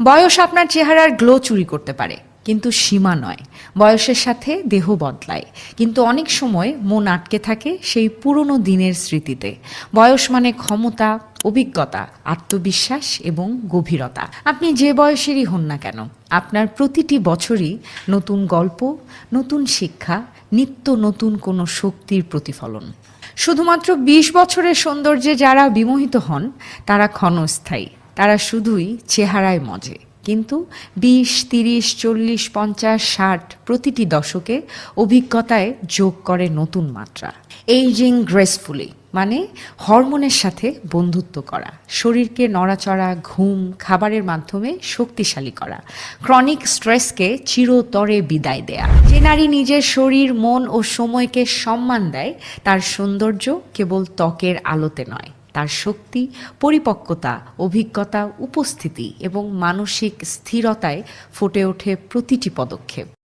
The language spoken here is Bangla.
বয়স আপনার চেহারার গ্লো চুরি করতে পারে, কিন্তু সীমা নয়। বয়সের সাথে দেহ বদলায়, কিন্তু অনেক সময় মন আটকে থাকে সেই পুরনো দিনের স্মৃতিতে। বয়স মানে ক্ষমতা, অভিজ্ঞতা, আত্মবিশ্বাস এবং গভীরতা। আপনি যে বয়সেরই হন না কেন, আপনার প্রতিটি বছরই নতুন গল্প, নতুন শিক্ষা, নিত্য নতুন কোনো শক্তির প্রতিফলন। শুধুমাত্র ২০ বছরের সৌন্দর্যে যারা বিমোহিত হন তারা ক্ষণস্থায়ী, তারা শুধুই চেহারায় মজে। কিন্তু ২০, ৩০, ৪০, ৫০, ৬০ প্রতিটি দশকে অভিজ্ঞতায় যোগ করে নতুন মাত্রা। এইজিং গ্রেসফুলি মানে হরমোনের সাথে বন্ধুত্ব করা, শরীরকে নড়াচড়া, ঘুম, খাবারের মাধ্যমে শক্তিশালী করা, ক্রনিক স্ট্রেসকে চিরতরে বিদায় দেয়া। যে নারী নিজের শরীর, মন ও সময়কে সম্মান দেয়, তার সৌন্দর্য কেবল ত্বকের আলোতে নয়, তার শক্তি, পরিপক্কতা, অভিজ্ঞতা, উপস্থিতি এবং মানসিক স্থিরতায় ফুটে ওঠে প্রতিটি পদক্ষেপ।